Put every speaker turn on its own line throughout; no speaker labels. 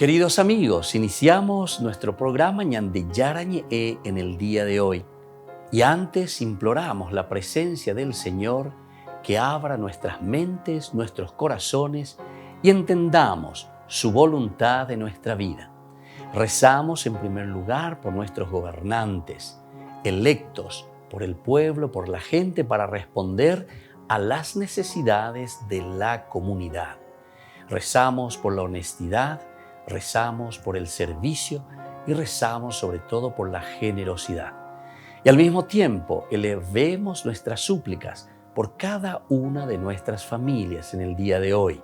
Queridos amigos, iniciamos nuestro programa Ñande Yarañe en el día de hoy. Y antes imploramos la presencia del Señor que abra nuestras mentes, nuestros corazones y entendamos su voluntad de nuestra vida. Rezamos en primer lugar por nuestros gobernantes, electos por el pueblo, por la gente, para responder a las necesidades de la comunidad. Rezamos por la honestidad, rezamos por el servicio y rezamos sobre todo por la generosidad. Y al mismo tiempo elevemos nuestras súplicas por cada una de nuestras familias en el día de hoy.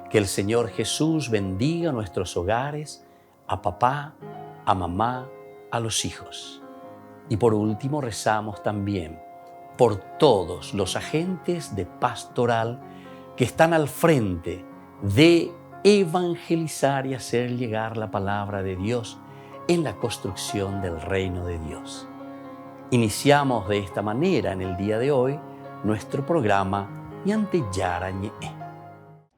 Que el Señor Jesús bendiga nuestros hogares, a papá, a mamá, a los hijos. Y por último rezamos también por todos los agentes de pastoral que están al frente de evangelizar y hacer llegar la palabra de Dios en la construcción del reino de Dios. Iniciamos de esta manera en el día de hoy nuestro programa Ñande Yarañe.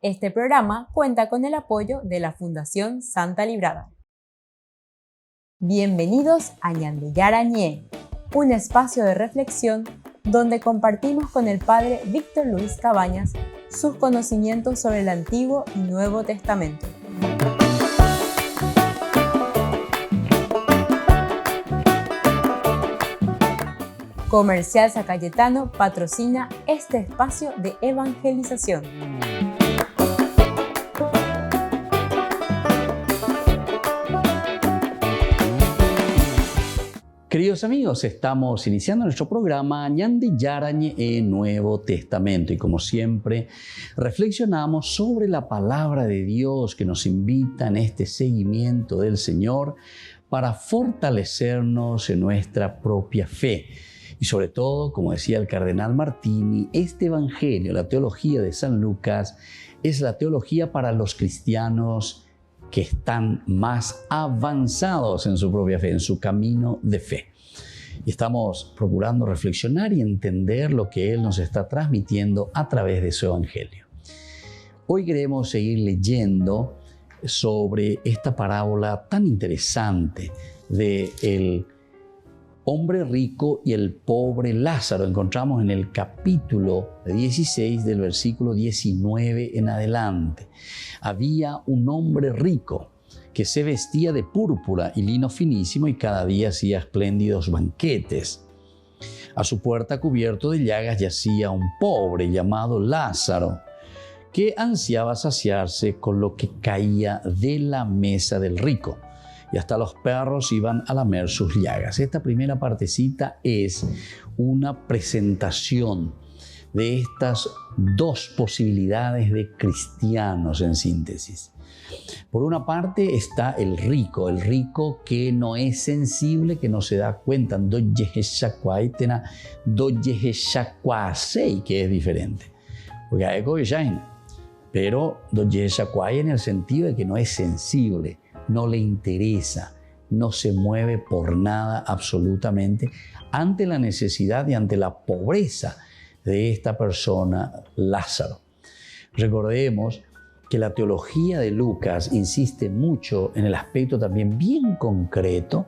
Este programa cuenta con el apoyo de la Fundación Santa Librada. Bienvenidos a Ñande Yarañe, un espacio de reflexión donde compartimos con el Padre Víctor Luis Cabañas sus conocimientos sobre el Antiguo y Nuevo Testamento. Comercial San Cayetano patrocina este espacio de evangelización.
Queridos amigos, estamos iniciando nuestro programa Ñande Yarañe Nuevo Testamento y como siempre reflexionamos sobre la palabra de Dios que nos invita en este seguimiento del Señor para fortalecernos en nuestra propia fe. Y sobre todo, como decía el cardenal Martini, este evangelio, la teología de San Lucas, es la teología para los cristianos que están más avanzados en su propia fe, en su camino de fe. Y estamos procurando reflexionar y entender lo que Él nos está transmitiendo a través de su evangelio. Hoy queremos seguir leyendo sobre esta parábola tan interesante de el hombre rico y el pobre Lázaro. Encontramos en el capítulo 16 del versículo 19 en adelante. Había un hombre rico que se vestía de púrpura y lino finísimo y cada día hacía espléndidos banquetes. A su puerta, cubierto de llagas, yacía un pobre llamado Lázaro, que ansiaba saciarse con lo que caía de la mesa del rico. Y hasta los perros iban a lamer sus llagas. Esta primera partecita es una presentación de estas dos posibilidades de cristianos en síntesis. Por una parte está el rico que no es sensible, que no se da cuenta, que es diferente. Pero en el sentido de que no es sensible, no le interesa, no se mueve por nada absolutamente ante la necesidad y ante la pobreza de esta persona, Lázaro. Recordemos que la teología de Lucas insiste mucho en el aspecto también bien concreto,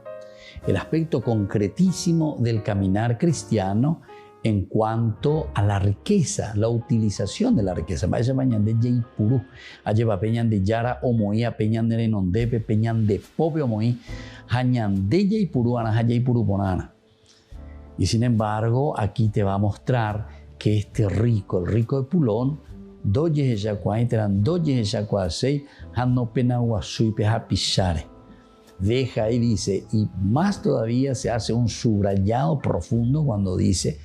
el aspecto concretísimo del caminar cristiano en cuanto a la riqueza, la utilización de la riqueza. Vaya mañana de Jaipuru, allá peñan de Yara omoía, peñan de Renondepe, peñan de Pope omoí, hañan de Jaipuru, ana Jaipuru ponana. Y sin embargo, aquí te va a mostrar que este rico, el rico de Pulón, doye yacuay teran doye yacuasei, hanno penaguasui peja pichare. Deja y dice, y más todavía se hace un subrayado profundo cuando dice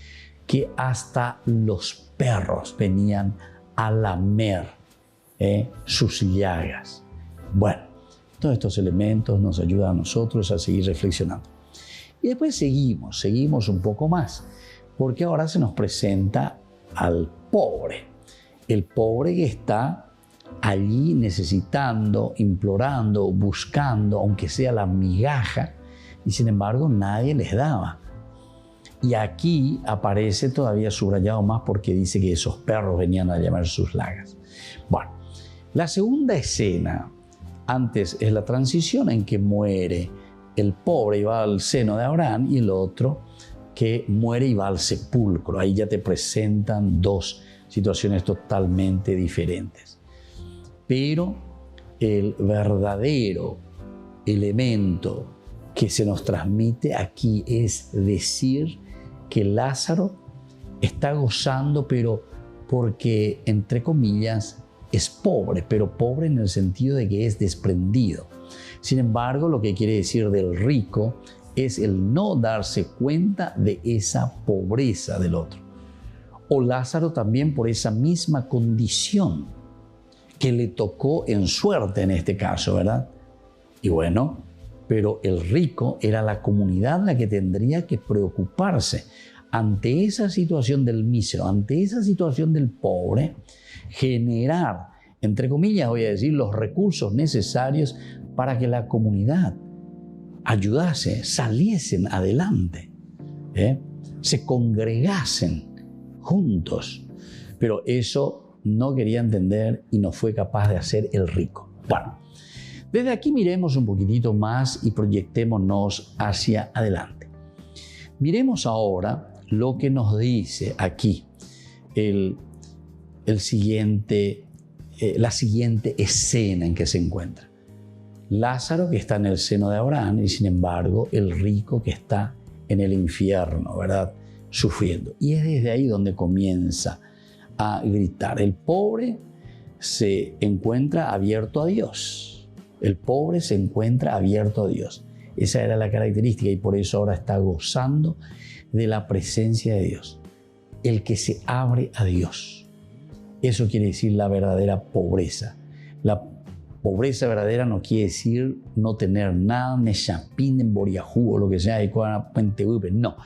que hasta los perros venían a lamer sus llagas. Bueno, todos estos elementos nos ayudan a nosotros a seguir reflexionando. Y después seguimos un poco más, porque ahora se nos presenta al pobre. El pobre que está allí necesitando, implorando, buscando, aunque sea la migaja, y sin embargo nadie les daba. Y aquí aparece todavía subrayado más porque dice que esos perros venían a llamar sus llagas. Bueno, la segunda escena Antes es la transición en que muere el pobre y va al seno de Abraham, y el otro que muere y va al sepulcro. Ahí ya te presentan dos situaciones totalmente diferentes. Pero el verdadero elemento que se nos transmite aquí es decir que Lázaro está gozando, pero porque, entre comillas, es pobre, pero pobre en el sentido de que es desprendido. Sin embargo, lo que quiere decir del rico es el no darse cuenta de esa pobreza del otro. O Lázaro también por esa misma condición que le tocó en suerte en este caso, ¿verdad? Y bueno, pero el rico era la comunidad la que tendría que preocuparse ante esa situación del mísero, ante esa situación del pobre, generar, entre comillas voy a decir, los recursos necesarios para que la comunidad ayudase, saliesen adelante, se congregasen juntos. Pero eso no quería entender y no fue capaz de hacer el rico. Bueno, desde aquí miremos un poquitito más y proyectémonos hacia adelante. Miremos ahora lo que nos dice aquí la siguiente escena en que se encuentra. Lázaro, que está en el seno de Abraham, y sin embargo el rico que está en el infierno, ¿verdad?, sufriendo. Y es desde ahí donde comienza a gritar. El pobre se encuentra abierto a Dios. El pobre se encuentra abierto a Dios. Esa era la característica, y por eso ahora está gozando de la presencia de Dios. El que se abre a Dios. Eso quiere decir la verdadera pobreza. La pobreza verdadera no quiere decir no tener nada, nechapín, en boriajú o lo que sea, no.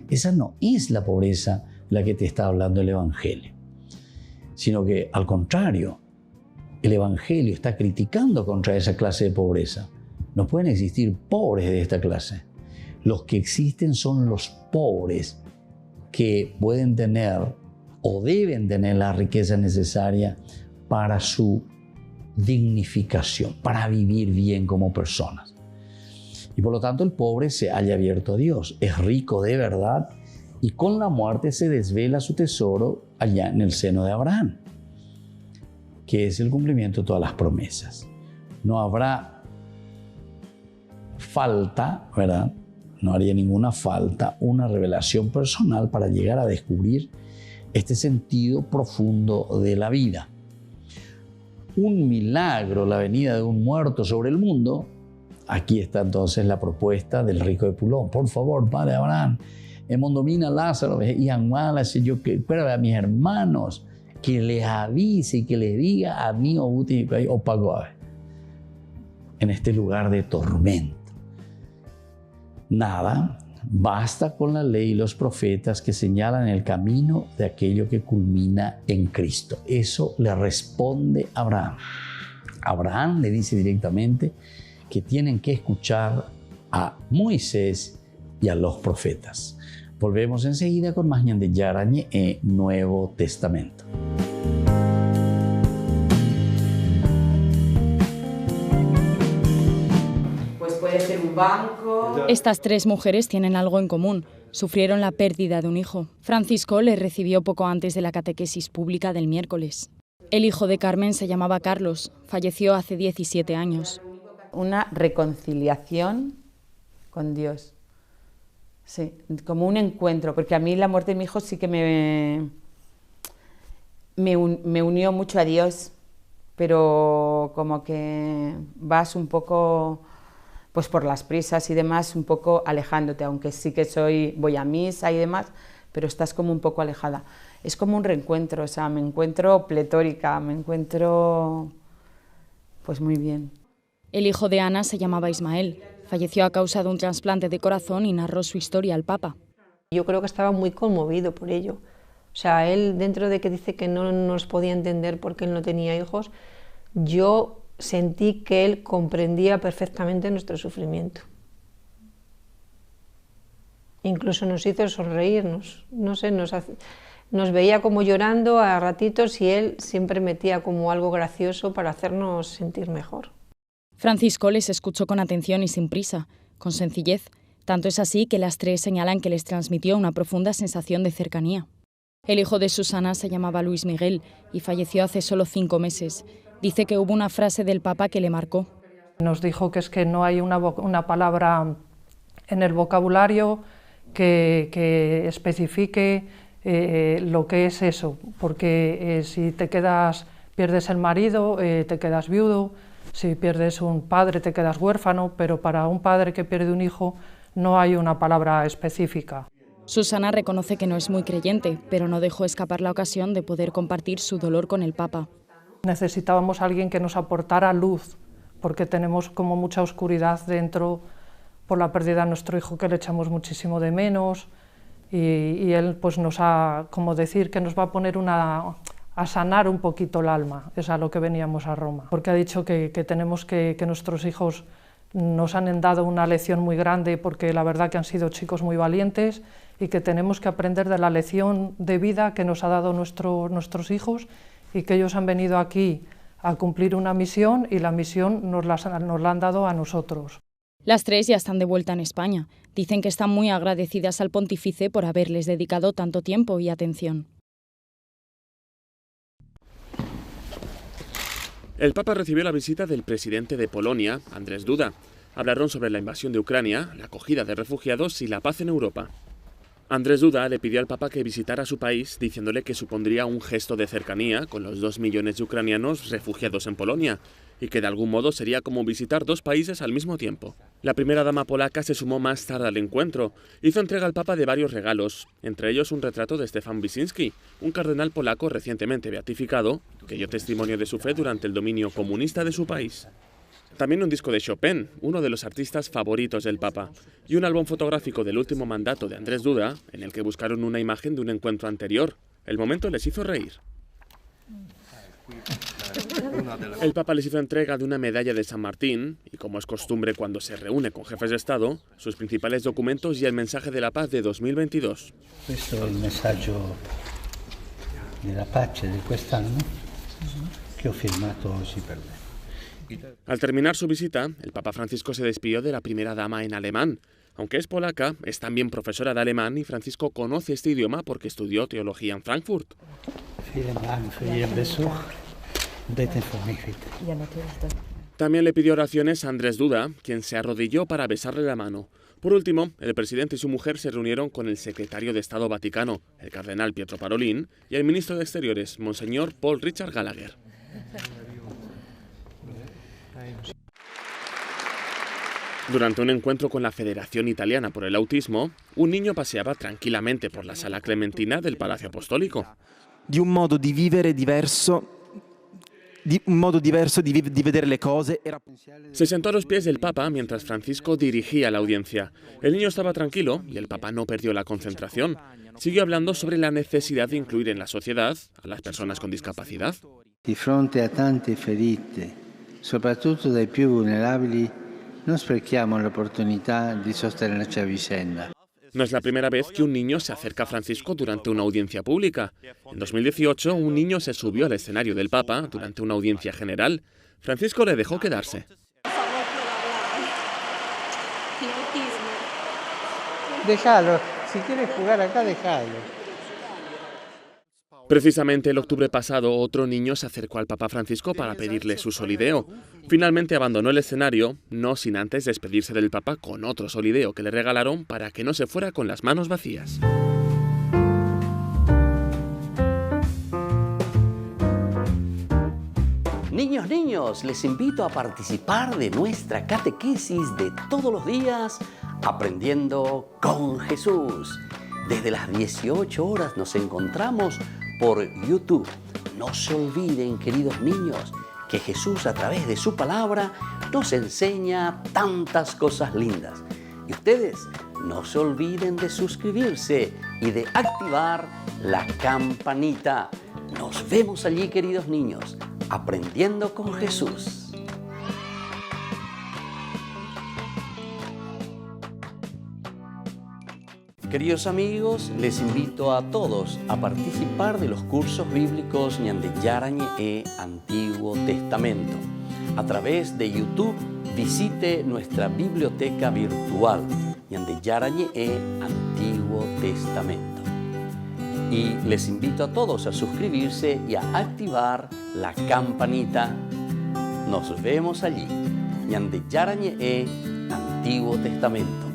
Esa no es la pobreza de la que te está hablando el Evangelio. Sino que, al contrario, el Evangelio está criticando contra esa clase de pobreza. No pueden existir pobres de esta clase. Los que existen son los pobres que pueden tener o deben tener la riqueza necesaria para su dignificación, para vivir bien como personas. Y por lo tanto el pobre se halla abierto a Dios, es rico de verdad, y con la muerte se desvela su tesoro allá en el seno de Abraham, que es el cumplimiento de todas las promesas. No habrá falta, ¿verdad? No haría ninguna falta una revelación personal para llegar a descubrir este sentido profundo de la vida. Un milagro, la venida de un muerto sobre el mundo. Aquí está entonces la propuesta del rico de Pulón. Por favor, Padre Abraham, domina Lázaro y Anuala, si yo espero a mis hermanos que les avise y que les diga a mí o pago en este lugar de tormento. Nada, basta con la ley y los profetas que señalan el camino de aquello que culmina en Cristo. Eso le responde a Abraham. Abraham le dice directamente que tienen que escuchar a Moisés y a los profetas. Volvemos enseguida con más Ñande Yarañe en Nuevo Testamento.
Pues puede ser un banco.
Estas tres mujeres tienen algo en común. Sufrieron la pérdida de un hijo. Francisco le recibió poco antes de la catequesis pública del miércoles. El hijo de Carmen se llamaba Carlos. Falleció hace 17 años.
Una reconciliación con Dios. Sí, como un encuentro, porque a mí la muerte de mi hijo sí que me unió mucho a Dios, pero como que vas un poco, pues por las prisas y demás, un poco alejándote, aunque sí que voy a misa y demás, pero estás como un poco alejada. Es como un reencuentro, o sea, me encuentro pletórica, me encuentro pues muy bien.
El hijo de Ana se llamaba Ismael. Falleció a causa de un trasplante de corazón y narró su historia al Papa.
Yo creo que estaba muy conmovido por ello. O sea, él, dentro de que dice que no nos podía entender porque él no tenía hijos, yo sentí que él comprendía perfectamente nuestro sufrimiento. Incluso nos hizo sonreírnos, no sé, nos veía como llorando a ratitos y él siempre metía como algo gracioso para hacernos sentir mejor.
Francisco les escuchó con atención y sin prisa, con sencillez. Tanto es así que las tres señalan que les transmitió una profunda sensación de cercanía. El hijo de Susana se llamaba Luis Miguel y falleció hace solo 5 meses. Dice que hubo una frase del Papa que le marcó.
Nos dijo que es que no hay una palabra en el vocabulario que especifique lo que es eso, porque si pierdes el marido, te quedas viudo, si pierdes un padre te quedas huérfano, pero para un padre que pierde un hijo no hay una palabra específica.
Susana reconoce que no es muy creyente, pero no dejó escapar la ocasión de poder compartir su dolor con el Papa.
Necesitábamos a alguien que nos aportara luz, porque tenemos como mucha oscuridad dentro por la pérdida de nuestro hijo, que le echamos muchísimo de menos, y él pues nos ha, como decir, que nos va a poner a sanar un poquito el alma, es a lo que veníamos a Roma, porque ha dicho que tenemos que nuestros hijos nos han dado una lección muy grande, porque la verdad que han sido chicos muy valientes, y que tenemos que aprender de la lección de vida que nos ha dado nuestros hijos, y que ellos han venido aquí a cumplir una misión, y la misión nos la han dado a nosotros.
Las tres ya están de vuelta en España. Dicen que están muy agradecidas al pontífice por haberles dedicado tanto tiempo y atención.
El Papa recibió la visita del presidente de Polonia, Andrzej Duda. Hablaron sobre la invasión de Ucrania, la acogida de refugiados y la paz en Europa. Andrzej Duda le pidió al Papa que visitara su país, diciéndole que supondría un gesto de cercanía con los 2 millones de ucranianos refugiados en Polonia, y que de algún modo sería como visitar 2 países al mismo tiempo. La primera dama polaca se sumó más tarde al encuentro. Hizo entrega al Papa de varios regalos, entre ellos un retrato de Stefan Wyszyński, un cardenal polaco recientemente beatificado, que dio testimonio de su fe durante el dominio comunista de su país. También un disco de Chopin, uno de los artistas favoritos del Papa, y un álbum fotográfico del último mandato de Andrzej Duda, en el que buscaron una imagen de un encuentro anterior. El momento les hizo reír. El Papa les hizo entrega de una medalla de San Martín y, como es costumbre cuando se reúne con jefes de Estado, sus principales documentos y el mensaje de la paz de 2022.
Questo è il messaggio della pace di quest'anno che ho firmato oggi per me.
Al terminar su visita, el Papa Francisco se despidió de la primera dama en alemán. Aunque es polaca, es también profesora de alemán y Francisco conoce este idioma porque estudió teología en Frankfurt. También le pidió oraciones a Andrzej Duda, quien se arrodilló para besarle la mano. Por último, el presidente y su mujer se reunieron con el secretario de Estado Vaticano, el cardenal Pietro Parolin, y el ministro de Exteriores, Monseñor Paul Richard Gallagher. Durante un encuentro con la Federación Italiana por el Autismo, un niño paseaba tranquilamente por la Sala Clementina del Palacio Apostólico.
Di un modo di vivere diverso, di vedere le cose.
Se sentó a los pies del Papa mientras Francisco dirigía la audiencia. El niño estaba tranquilo y el Papa no perdió la concentración. Siguió hablando sobre la necesidad de incluir en la sociedad a las personas con discapacidad.
Di fronte a tante ferite, soprattutto dai più vulnerabili, non sprechiamo l'opportunità di sostenerci a vicenda.
No es la primera vez que un niño se acerca a Francisco durante una audiencia pública. En 2018, un niño se subió al escenario del Papa durante una audiencia general. Francisco le dejó quedarse.
Déjalo, si quieres jugar acá, déjalo.
Precisamente el octubre pasado, otro niño se acercó al Papa Francisco para pedirle su solideo. Finalmente abandonó el escenario, no sin antes despedirse del Papa con otro solideo que le regalaron para que no se fuera con las manos vacías.
Niños, les invito a participar de nuestra catequesis de todos los días, Aprendiendo con Jesús. Desde las 18 horas nos encontramos por YouTube. No se olviden, queridos niños, que Jesús a través de su palabra nos enseña tantas cosas lindas. Y ustedes no se olviden de suscribirse y de activar la campanita. Nos vemos allí, queridos niños, aprendiendo con Jesús. Queridos amigos, les invito a todos a participar de los cursos bíblicos Ñande Yarañe e Antiguo Testamento. A través de YouTube visite nuestra biblioteca virtual Ñande Yarañe Antiguo Testamento. Y les invito a todos a suscribirse y a activar la campanita. Nos vemos allí. Ñande Yarañe Antiguo Testamento.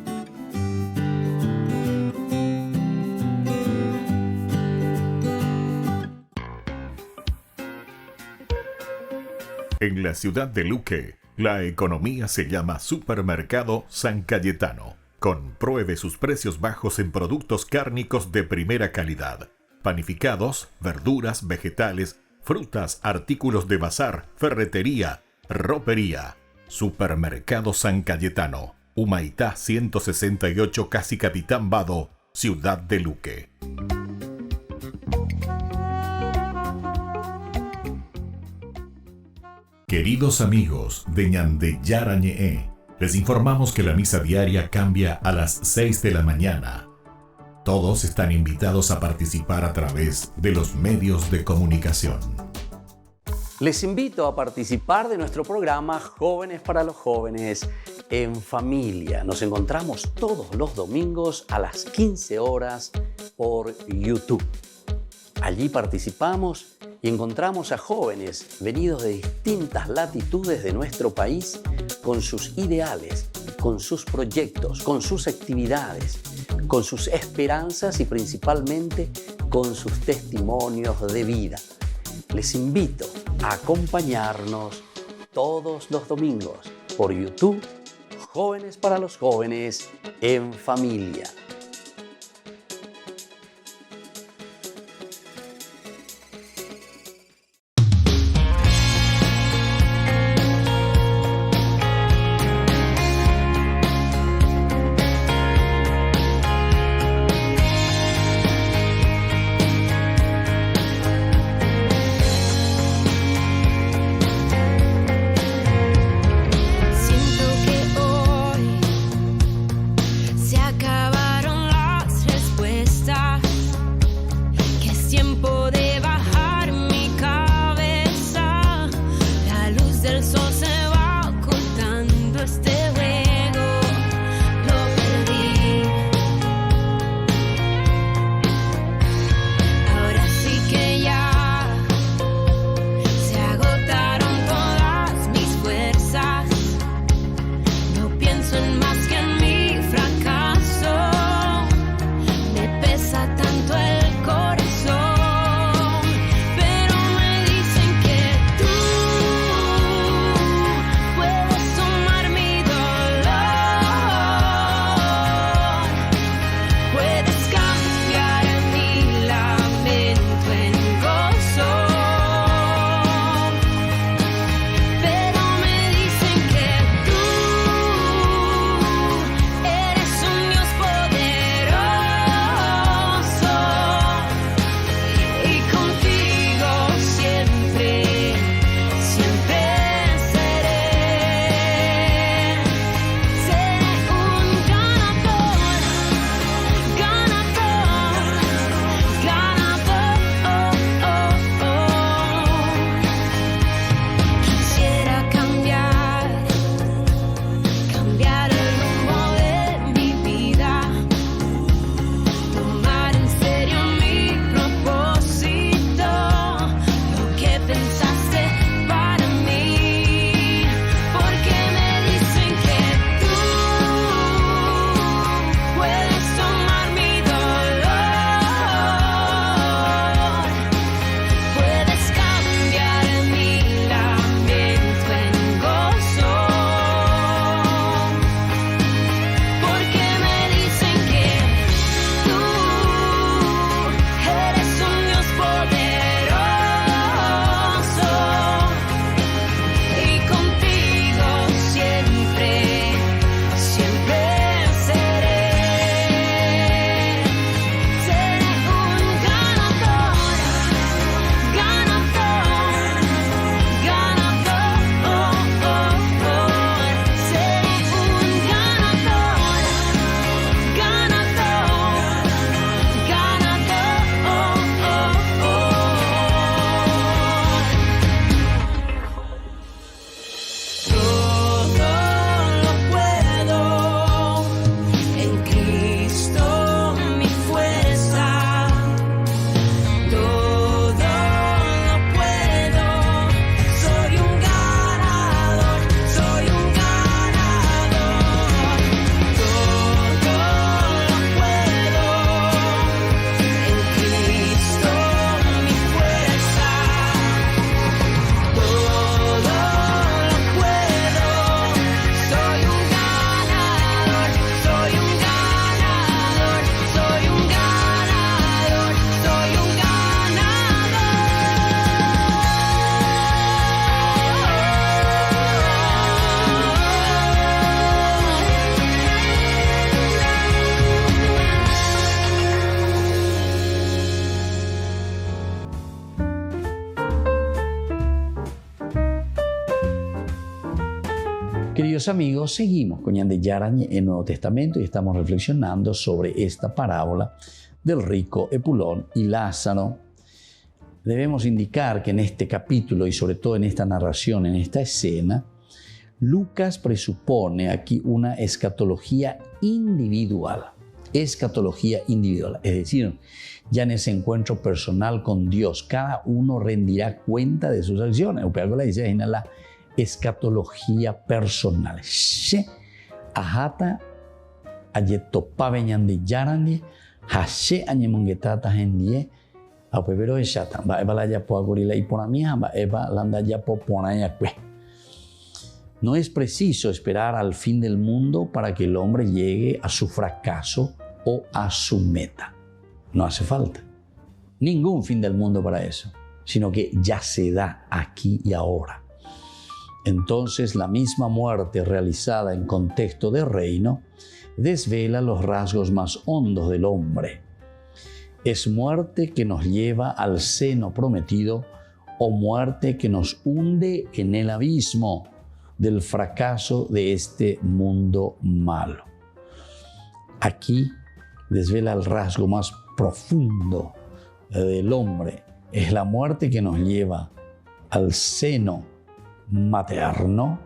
En la ciudad de Luque, la economía se llama Supermercado San Cayetano. Compruebe sus precios bajos en productos cárnicos de primera calidad. Panificados, verduras, vegetales, frutas, artículos de bazar, ferretería, ropería. Supermercado San Cayetano, Humaitá 168, Casi Capitán Vado, ciudad de Luque. Queridos amigos de Ñande Yarañe, les informamos que la misa diaria cambia a las 6 de la mañana. Todos están invitados a participar a través de los medios de comunicación.
Les invito a participar de nuestro programa Jóvenes para los Jóvenes en Familia. Nos encontramos todos los domingos a las 15 horas por YouTube. Allí participamos y encontramos a jóvenes venidos de distintas latitudes de nuestro país con sus ideales, con sus proyectos, con sus actividades, con sus esperanzas y principalmente con sus testimonios de vida. Les invito a acompañarnos todos los domingos por YouTube, Jóvenes para los Jóvenes en Familia.
Siento que hoy se acabaron
Queridos amigos, seguimos con Ñande Yarañe en Nuevo Testamento y estamos reflexionando sobre esta parábola del rico Epulón y Lázaro. Debemos indicar que en este capítulo y sobre todo en esta narración, en esta escena, Lucas presupone aquí una escatología individual. Escatología individual, es decir, ya en ese encuentro personal con Dios, cada uno rendirá cuenta de sus acciones. La escatología personal. She ahata ayetopabe Ñande Yarañe hashe añemongetata hendie apevero eshata ba eba la yapo agorila iponamia ba eba landa yapo ponayakwe. No es preciso esperar al fin del mundo para que el hombre llegue a su fracaso o a su meta. No hace falta ningún fin del mundo para eso, sino que ya se da aquí y ahora. Entonces, la misma muerte realizada en contexto de reino desvela los rasgos más hondos del hombre. Es muerte que nos lleva al seno prometido o muerte que nos hunde en el abismo del fracaso de este mundo malo. Aquí desvela el rasgo más profundo del hombre. Es la muerte que nos lleva al seno materno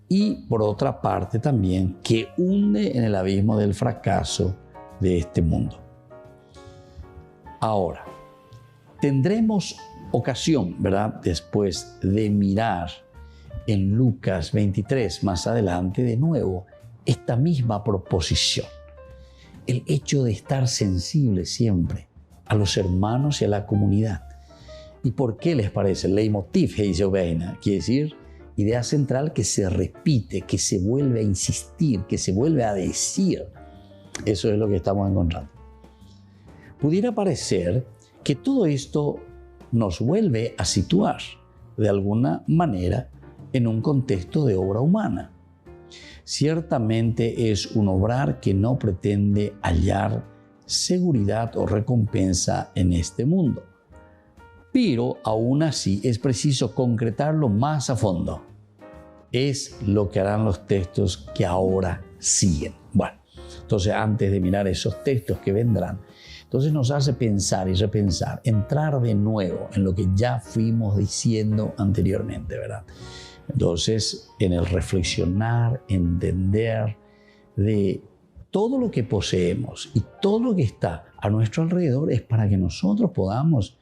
y por otra parte también que hunde en el abismo del fracaso de este mundo. Ahora, tendremos ocasión, ¿verdad?, después de mirar en Lucas 23 más adelante de nuevo esta misma proposición. El hecho de estar sensible siempre a los hermanos y a la comunidad. ¿Y por qué les parece? Leitmotiv, quiere decir idea central que se repite, que se vuelve a insistir, que se vuelve a decir. Eso es lo que estamos encontrando. Pudiera parecer que todo esto nos vuelve a situar de alguna manera en un contexto de obra humana. Ciertamente es un obrar que no pretende hallar seguridad o recompensa en este mundo. Pero aún así es preciso concretarlo más a fondo. Es lo que harán los textos que ahora siguen. Bueno, entonces antes de mirar esos textos que vendrán, entonces nos hace pensar y repensar, entrar de nuevo en lo que ya fuimos diciendo anteriormente, ¿verdad? Entonces, en el reflexionar, entender de todo lo que poseemos y todo lo que está a nuestro alrededor es para que nosotros podamos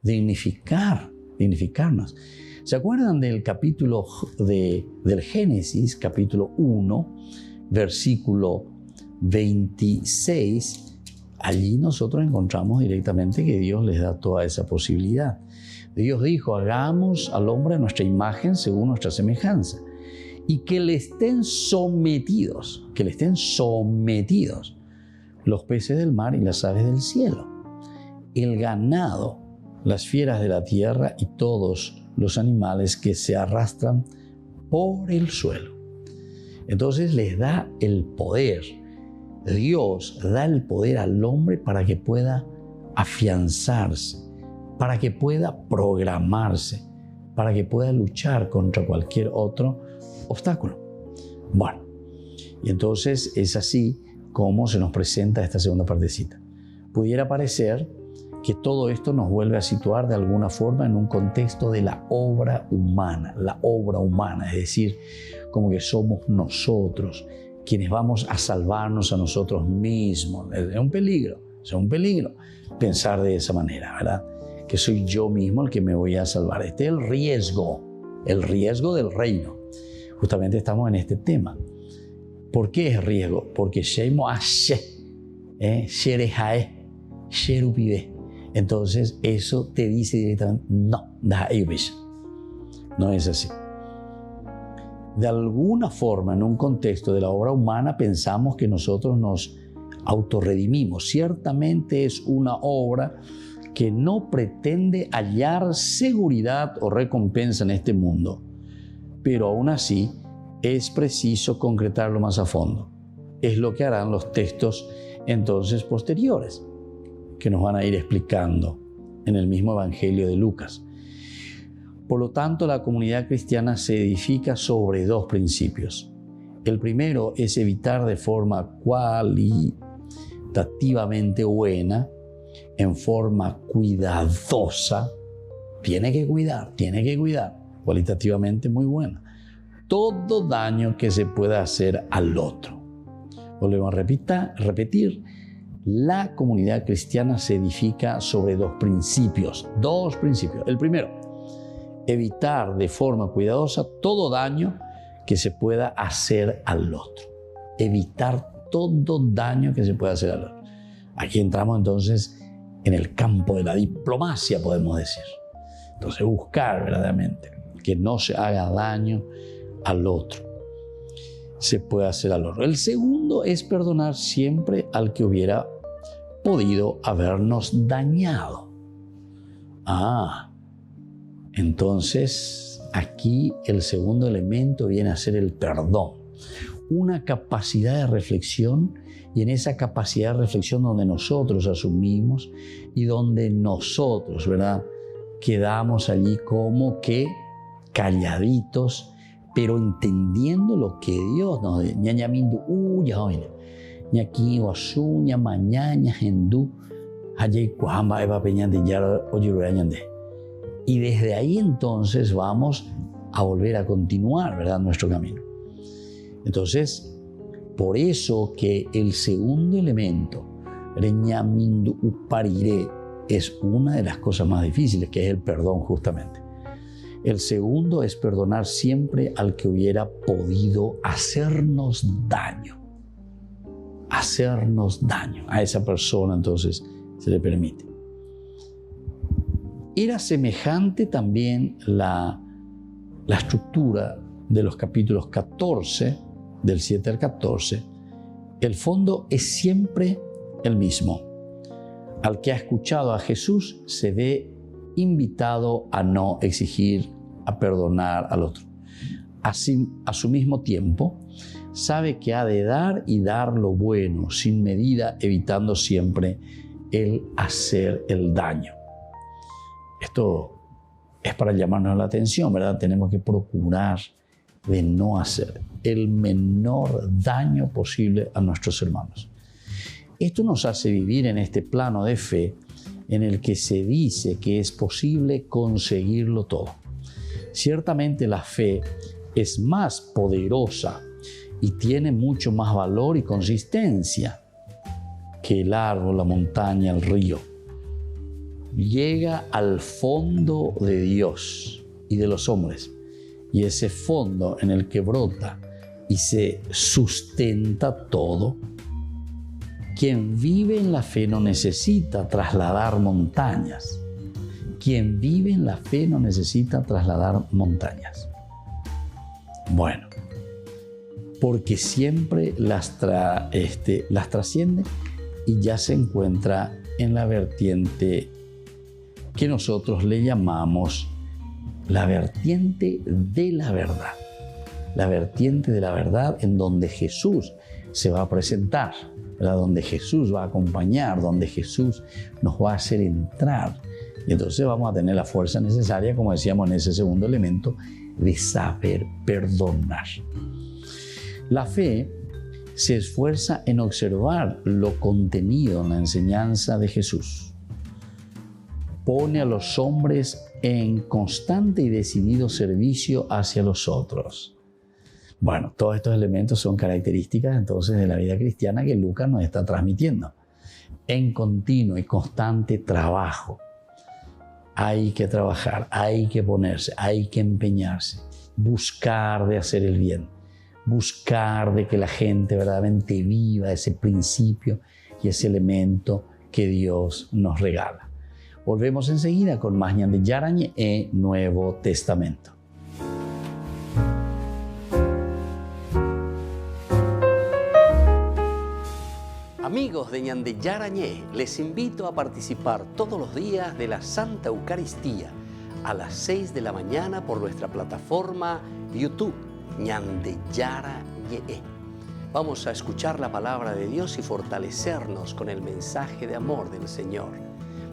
dignificarnos. ¿Se acuerdan del capítulo del Génesis, capítulo 1, versículo 26? Allí nosotros encontramos directamente que Dios les da toda esa posibilidad. Dios dijo, hagamos al hombre a nuestra imagen según nuestra semejanza y que le estén sometidos los peces del mar y las aves del cielo, el ganado, las fieras de la tierra y todos los animales que se arrastran por el suelo. Entonces les da el poder. Dios da el poder al hombre para que pueda afianzarse, para que pueda programarse, para que pueda luchar contra cualquier otro obstáculo. Bueno, y entonces es así como se nos presenta esta segunda partecita. Pudiera parecer que todo esto nos vuelve a situar de alguna forma en un contexto de la obra humana, es decir, como que somos nosotros quienes vamos a salvarnos a nosotros mismos. Es un peligro pensar de esa manera, ¿verdad? Que soy yo mismo el que me voy a salvar. Este es el riesgo del reino. Justamente estamos en este tema. ¿Por qué es riesgo? Porque Sheimo Ashe, Sherejae, Sherupibe. Entonces eso te dice directamente, no es así. De alguna forma, en un contexto de la obra humana, pensamos que nosotros nos autorredimimos. Ciertamente es una obra que no pretende hallar seguridad o recompensa en este mundo, pero aún así es preciso concretarlo más a fondo. Es lo que harán los textos entonces posteriores, que nos van a ir explicando en el mismo Evangelio de Lucas. Por lo tanto, la comunidad cristiana se edifica sobre dos principios. El primero es evitar de forma cualitativamente buena, en forma cuidadosa. Tiene que cuidar, cualitativamente muy buena, todo daño que se pueda hacer al otro. Volvemos a repetir, la comunidad cristiana se edifica sobre dos principios. El primero, evitar de forma cuidadosa todo daño que se pueda hacer al otro. Evitar todo daño que se pueda hacer al otro. Aquí entramos entonces en el campo de la diplomacia, podemos decir. Entonces buscar verdaderamente que no se haga daño al otro. Se puede hacer al otro. El segundo es perdonar siempre al que hubiera podido habernos dañado. Entonces aquí el segundo elemento viene a ser el perdón. Una capacidad de reflexión, y en esa capacidad de reflexión donde nosotros asumimos y donde nosotros, ¿verdad?, quedamos allí como que calladitos, pero entendiendo lo que Dios nos dice. Y desde ahí entonces vamos a volver a continuar, ¿verdad?, nuestro camino. Entonces, por eso que el segundo elemento, reñamindu uparire, es una de las cosas más difíciles, que es el perdón justamente. El segundo es perdonar siempre al que hubiera podido hacernos daño. Hacernos daño a esa persona, entonces se le permite. Era semejante también la estructura de los capítulos 14, del 7 al 14. El fondo es siempre el mismo. Al que ha escuchado a Jesús se ve invitado a no exigir, a perdonar al otro. Así, a su mismo tiempo, sabe que ha de dar y dar lo bueno, sin medida, evitando siempre el hacer el daño. Esto es para llamarnos la atención, ¿verdad? Tenemos que procurar de no hacer el menor daño posible a nuestros hermanos. Esto nos hace vivir en este plano de fe en el que se dice que es posible conseguirlo todo. Ciertamente la fe es más poderosa y tiene mucho más valor y consistencia que el árbol, la montaña, el río. Llega al fondo de Dios y de los hombres, y ese fondo en el que brota y se sustenta todo. Quien vive en la fe no necesita trasladar montañas. Quien vive en la fe no necesita trasladar montañas. Bueno, porque siempre las trasciende y ya se encuentra en la vertiente que nosotros le llamamos la vertiente de la verdad. La vertiente de la verdad en donde Jesús se va a presentar, ¿verdad? Donde Jesús va a acompañar, donde Jesús nos va a hacer entrar. Y entonces vamos a tener la fuerza necesaria, como decíamos en ese segundo elemento, de saber perdonar. La fe se esfuerza en observar lo contenido en la enseñanza de Jesús. Pone a los hombres en constante y decidido servicio hacia los otros. Bueno, todos estos elementos son características entonces de la vida cristiana que Lucas nos está transmitiendo. En continuo y constante trabajo. Hay que trabajar, hay que ponerse, hay que empeñarse, buscar de hacer el bien, buscar de que la gente verdaderamente viva ese principio y ese elemento que Dios nos regala. Volvemos enseguida con más Ñande Yarañe e Nuevo Testamento. Amigos de Ñande Yarañe, les invito a participar todos los días de la Santa Eucaristía a las 6 de la mañana por nuestra plataforma YouTube, Ñande Yarañe. Vamos a escuchar la palabra de Dios y fortalecernos con el mensaje de amor del Señor.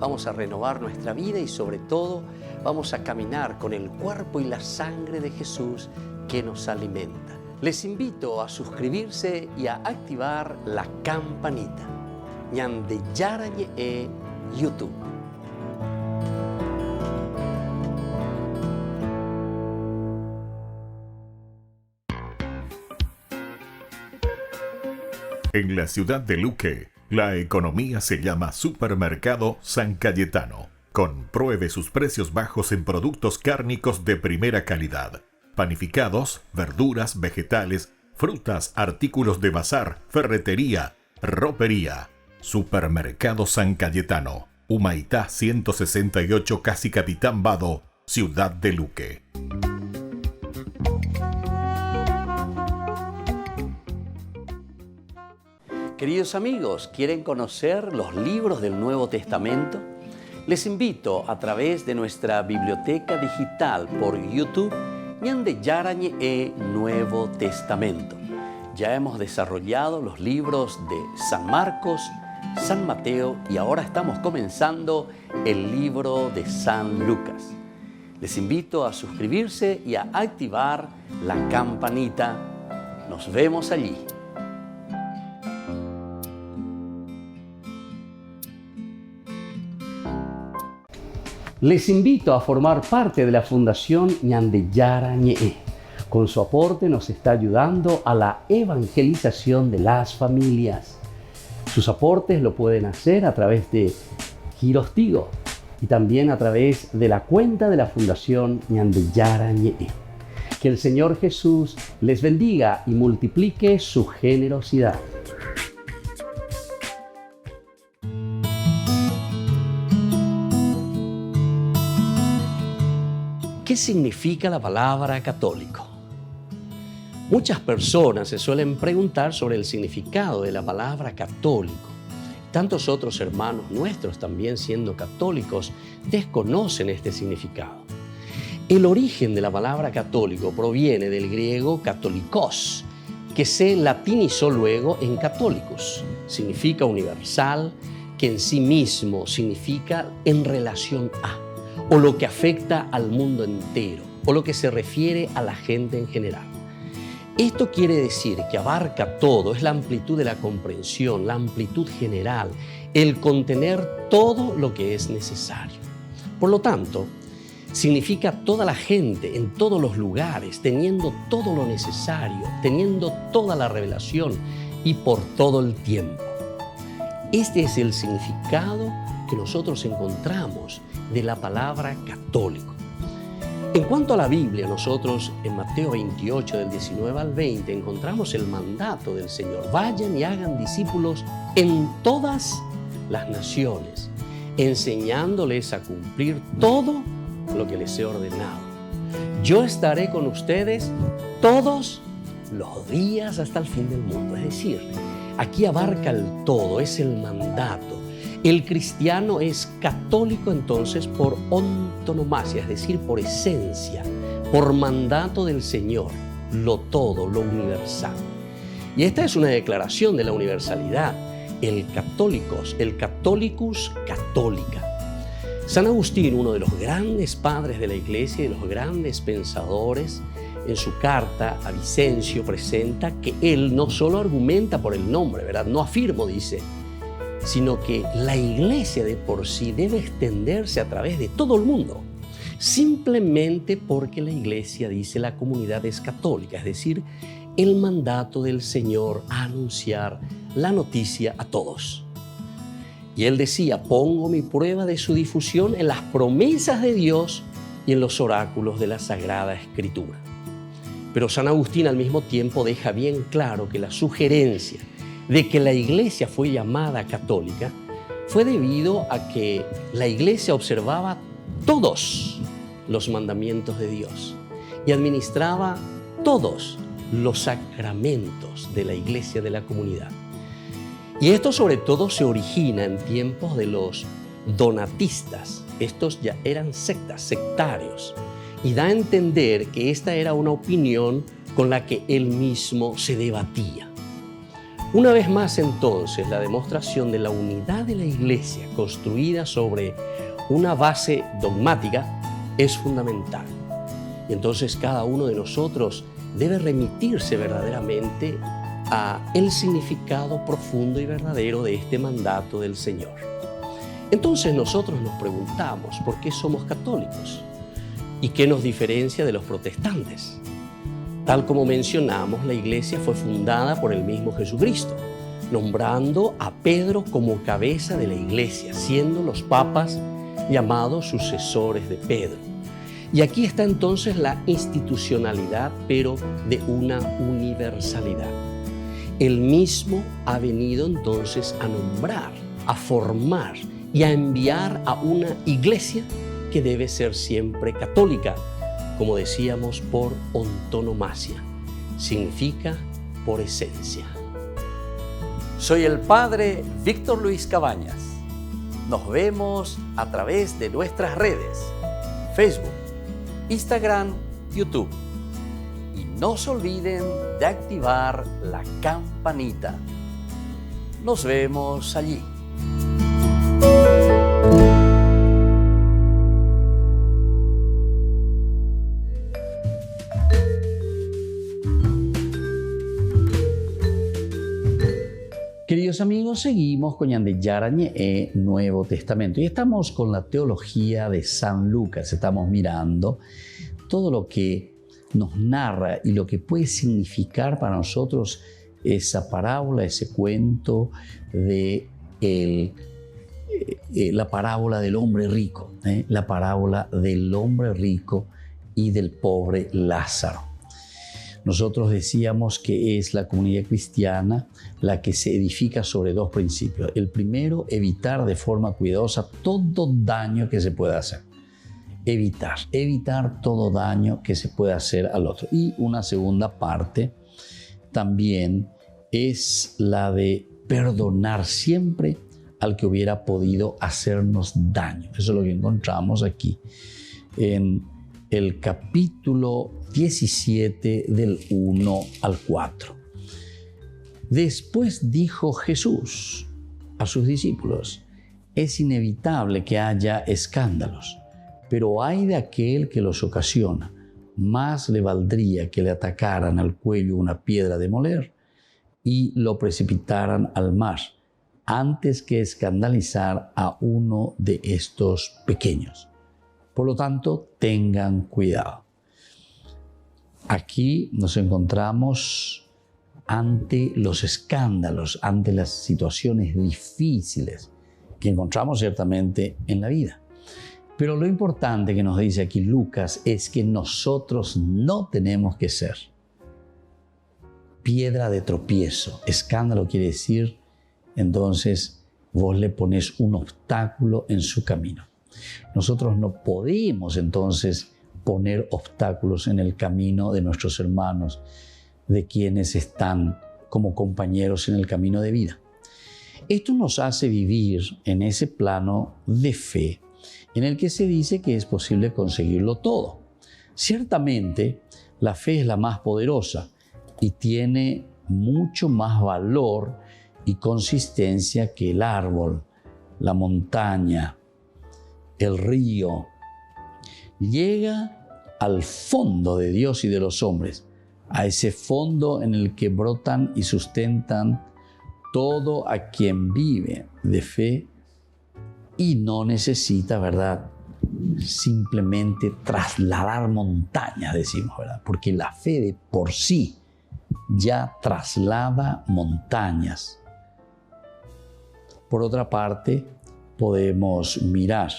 vamos a renovar nuestra vida y sobre todo vamos a caminar con el cuerpo y la sangre de Jesús que nos alimenta. Les invito a suscribirse y a activar la campanita. Ñande Yarañe e YouTube.
En la ciudad de Luque, la economía se llama Supermercado San Cayetano. Compruebe sus precios bajos en productos cárnicos de primera calidad. Panificados, verduras, vegetales, frutas, artículos de bazar, ferretería, ropería. Supermercado San Cayetano, Humaitá 168, casi Capitán Vado, ciudad de Luque.
Queridos amigos, ¿quieren conocer los libros del Nuevo Testamento? Les invito a través de nuestra biblioteca digital por YouTube Ñande Yarañe e Nuevo Testamento. Ya hemos desarrollado los libros de San Marcos, San Mateo y ahora estamos comenzando el libro de San Lucas. Les invito a suscribirse y a activar la campanita. Nos vemos allí. Les invito a formar parte de la Fundación Ñande Yarañe. Con su aporte nos está ayudando a la evangelización de las familias. Sus aportes lo pueden hacer a través de Giros Tigo y también a través de la cuenta de la Fundación Ñande Yarañe. Que el Señor Jesús les bendiga y multiplique su generosidad. ¿Qué significa la palabra católico? Muchas personas se suelen preguntar sobre el significado de la palabra católico. Tantos otros hermanos nuestros, también siendo católicos, desconocen este significado. El origen de la palabra católico proviene del griego katolikos, que se latinizó luego en católicos. Significa universal, que en sí mismo significa en relación a, o lo que afecta al mundo entero, o lo que se refiere a la gente en general. Esto quiere decir que abarca todo, es la amplitud de la comprensión, la amplitud general, el contener todo lo que es necesario. Por lo tanto, significa toda la gente en todos los lugares, teniendo todo lo necesario, teniendo toda la revelación y por todo el tiempo. Este es el significado que nosotros encontramos de la palabra católico. En cuanto a la Biblia, nosotros en Mateo 28, del 19 al 20, encontramos el mandato del Señor. Vayan y hagan discípulos en todas las naciones, enseñándoles a cumplir todo lo que les he ordenado. Yo estaré con ustedes todos los días hasta el fin del mundo. Es decir, aquí abarca el todo, es el mandato. El cristiano es católico entonces por antonomasia, es decir, por esencia, por mandato del Señor, lo todo, lo universal. Y esta es una declaración de la universalidad, el Catholicus Católica. San Agustín, uno de los grandes padres de la Iglesia y de los grandes pensadores, en su carta a Vicencio presenta que él no solo argumenta por el nombre, ¿verdad? No afirmo, dice, sino que la Iglesia de por sí debe extenderse a través de todo el mundo, simplemente porque la Iglesia, dice, la comunidad es católica, es decir, el mandato del Señor a anunciar la noticia a todos. Y él decía, pongo mi prueba de su difusión en las promesas de Dios y en los oráculos de la Sagrada Escritura. Pero San Agustín al mismo tiempo deja bien claro que la sugerencia de que la Iglesia fue llamada católica fue debido a que la Iglesia observaba todos los mandamientos de Dios y administraba todos los sacramentos de la Iglesia de la comunidad. Y esto sobre todo se origina en tiempos de los donatistas. Estos ya eran sectarios, y da a entender que esta era una opinión con la que él mismo se debatía.
Una vez más entonces, la demostración de la unidad de la Iglesia construida sobre una base dogmática es fundamental. Y entonces cada uno de nosotros debe remitirse verdaderamente a el significado profundo y verdadero de este mandato del Señor. Entonces nosotros nos preguntamos por qué somos católicos y qué nos diferencia de los protestantes. Tal como mencionamos, la Iglesia fue fundada por el mismo Jesucristo, nombrando a Pedro como cabeza de la Iglesia, siendo los papas llamados sucesores de Pedro. Y aquí está entonces la institucionalidad, pero de una universalidad. Él mismo ha venido entonces a nombrar, a formar y a enviar a una iglesia que debe ser siempre católica, como decíamos, por antonomasia. Significa por esencia.
Soy el Padre Víctor Luis Cabañas. Nos vemos a través de nuestras redes, Facebook, Instagram, YouTube. Y no se olviden de activar la campanita. Nos vemos allí. Queridos amigos, seguimos con Ñande Yarañe Nuevo Testamento y estamos con la teología de San Lucas. Estamos mirando todo lo que nos narra y lo que puede significar para nosotros esa parábola, ese cuento de la parábola del hombre rico, la parábola del hombre rico y del pobre Lázaro. Nosotros decíamos que es la comunidad cristiana la que se edifica sobre dos principios. El primero, evitar de forma cuidadosa todo daño que se pueda hacer. Evitar todo daño que se pueda hacer al otro. Y una segunda parte también es la de perdonar siempre al que hubiera podido hacernos daño. Eso es lo que encontramos aquí en el capítulo 17 del 1 al 4. Después dijo Jesús a sus discípulos: es inevitable que haya escándalos, pero ay de aquel que los ocasiona. Más le valdría que le atacaran al cuello una piedra de moler y lo precipitaran al mar, antes que escandalizar a uno de estos pequeños. Por lo tanto, tengan cuidado. Aquí nos encontramos ante los escándalos, ante las situaciones difíciles que encontramos ciertamente en la vida. Pero lo importante que nos dice aquí Lucas es que nosotros no tenemos que ser piedra de tropiezo. Escándalo quiere decir, entonces, vos le pones un obstáculo en su camino. Nosotros no podemos entonces poner obstáculos en el camino de nuestros hermanos, de quienes están como compañeros en el camino de vida. Esto nos hace vivir en ese plano de fe en el que se dice que es posible conseguirlo todo. Ciertamente, la fe es la más poderosa y tiene mucho más valor y consistencia que el árbol, la montaña, el río. Llega al fondo de Dios y de los hombres, a ese fondo en el que brotan y sustentan todo a quien vive de fe y no necesita, ¿verdad?, simplemente trasladar montañas, decimos, ¿verdad? Porque la fe de por sí ya traslada montañas. Por otra parte, podemos mirar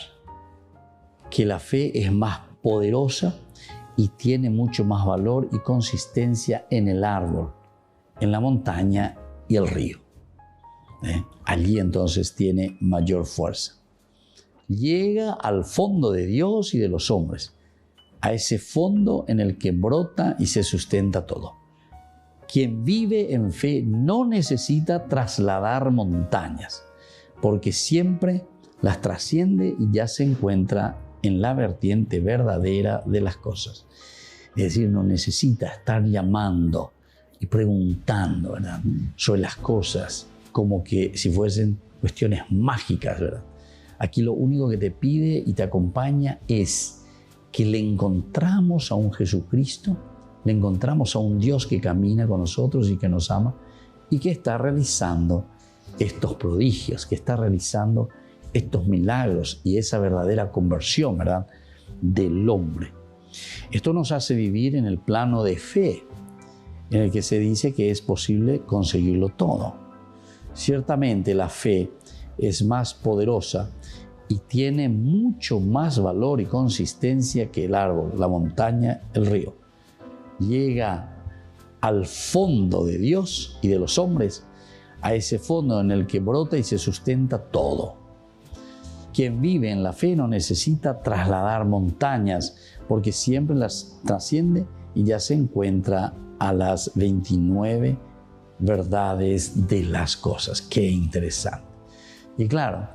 que la fe es más poderosa y tiene mucho más valor y consistencia en el árbol, en la montaña y el río. Allí entonces tiene mayor fuerza. Llega al fondo de Dios y de los hombres, a ese fondo en el que brota y se sustenta todo. Quien vive en fe no necesita trasladar montañas, porque siempre las trasciende y ya se encuentra en la vertiente verdadera de las cosas. Es decir, no necesita estar llamando y preguntando, ¿verdad?, sobre las cosas como que si fuesen cuestiones mágicas, ¿verdad? Aquí lo único que te pide y te acompaña es que le encontramos a un Jesucristo, le encontramos a un Dios que camina con nosotros y que nos ama y que está realizando estos prodigios, que está realizando estos milagros y esa verdadera conversión, ¿verdad?, del hombre. Esto nos hace vivir en el plano de fe, en el que se dice que es posible conseguirlo todo. Ciertamente la fe es más poderosa y tiene mucho más valor y consistencia que el árbol, la montaña, el río. Llega al fondo de Dios y de los hombres, a ese fondo en el que brota y se sustenta todo. Quien vive en la fe no necesita trasladar montañas, porque siempre las trasciende y ya se encuentra a las 29 verdades de las cosas. Qué interesante. Y claro,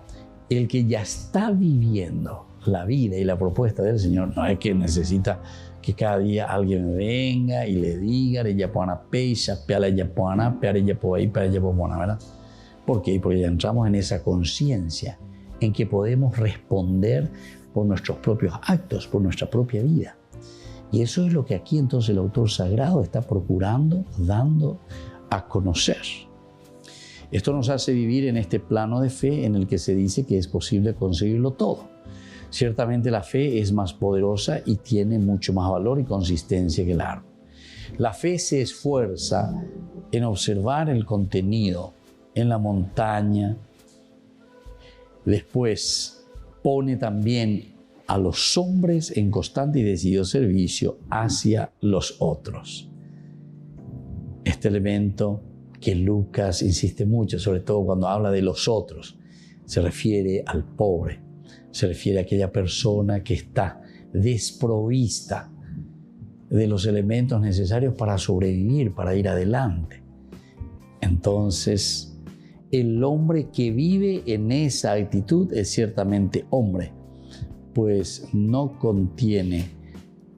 el que ya está viviendo la vida y la propuesta del Señor no es que necesita que cada día alguien venga y le diga, ella pueda peisa, peala ella pueda, peala ella pueda ir, peala ella pueda, ¿verdad? ¿Por qué? Porque ya entramos en esa conciencia en que podemos responder por nuestros propios actos, por nuestra propia vida. Y eso es lo que aquí entonces el autor sagrado está procurando, dando a conocer. Esto nos hace vivir en este plano de fe en el que se dice que es posible conseguirlo todo. Ciertamente la fe es más poderosa y tiene mucho más valor y consistencia que el árbol. La fe se esfuerza en observar el contenido en la montaña. Después pone también a los hombres en constante y decidido servicio hacia los otros. Este elemento que Lucas insiste mucho, sobre todo cuando habla de los otros, se refiere al pobre, se refiere a aquella persona que está desprovista de los elementos necesarios para sobrevivir, para ir adelante. Entonces, el hombre que vive en esa actitud es ciertamente hombre, pues no contiene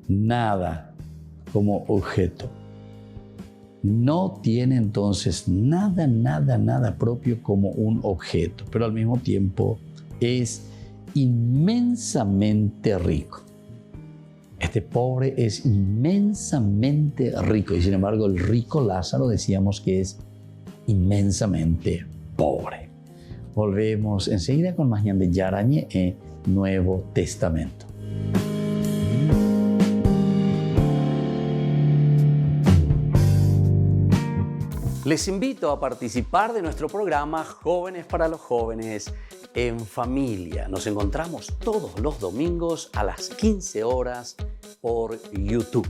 nada como objeto. No tiene entonces nada propio como un objeto, pero al mismo tiempo es inmensamente rico. Este pobre es inmensamente rico y sin embargo el rico Lázaro decíamos que es inmensamente pobre. Volvemos enseguida con más Ñande Yarañe en Nuevo Testamento. Les invito a participar de nuestro programa Jóvenes para los Jóvenes en Familia. Nos encontramos todos los domingos a las 15 horas por YouTube.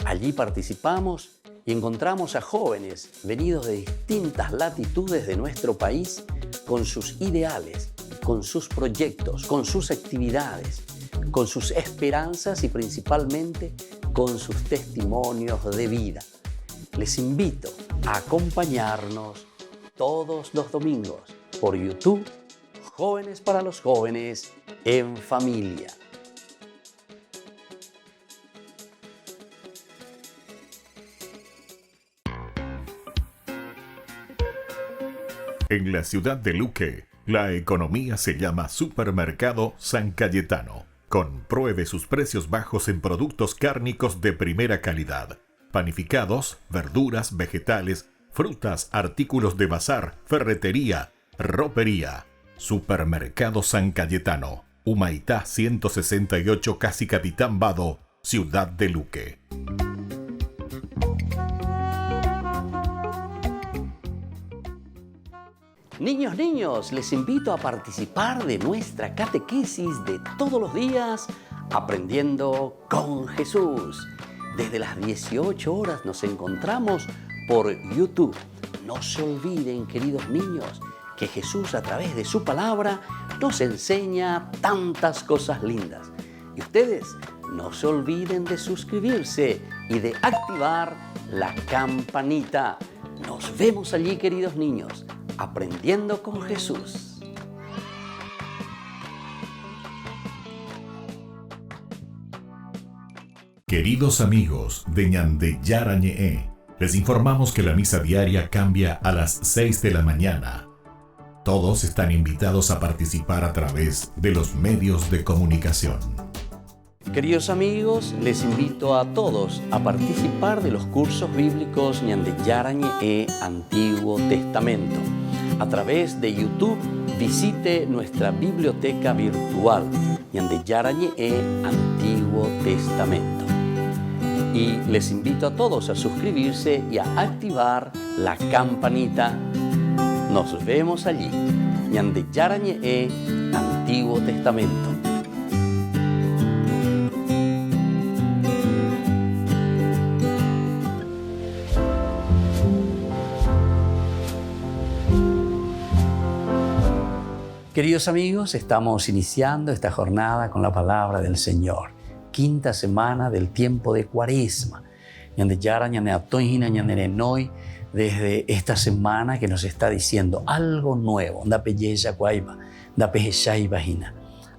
Allí participamos y encontramos a jóvenes venidos de distintas latitudes de nuestro país con sus ideales, con sus proyectos, con sus actividades, con sus esperanzas y principalmente con sus testimonios de vida. Les invito a acompañarnos todos los domingos por YouTube, Jóvenes para los Jóvenes en Familia.
En la ciudad de Luque, la economía se llama Supermercado San Cayetano. Compruebe sus precios bajos en productos cárnicos de primera calidad. Panificados, verduras, vegetales, frutas, artículos de bazar, ferretería, ropería. Supermercado San Cayetano, Humaitá 168, Casi Capitán Vado, Ciudad de Luque.
Niños, les invito a participar de nuestra catequesis de todos los días, Aprendiendo con Jesús. Desde las 18 horas nos encontramos por YouTube. No se olviden, queridos niños, que Jesús a través de su palabra nos enseña tantas cosas lindas. Y ustedes no se olviden de suscribirse y de activar la campanita. Nos vemos allí, queridos niños, Aprendiendo con Jesús.
Queridos amigos de Ñande Yarañe, Les informamos que la misa diaria cambia a las 6 de la mañana. Todos están invitados a participar a través de los medios de comunicación.
Queridos amigos, les invito a todos a participar de los cursos bíblicos Ñande Yarañe e Antiguo Testamento. A través de YouTube, visite nuestra biblioteca virtual Ñande Yarañe e Antiguo Testamento. Y les invito a todos a suscribirse y a activar la campanita. Nos vemos allí. Ñande Yarañe e Antiguo Testamento. Queridos amigos, estamos iniciando esta jornada con la palabra del Señor. Quinta semana del tiempo de Cuaresma. Desde esta semana que nos está diciendo algo nuevo.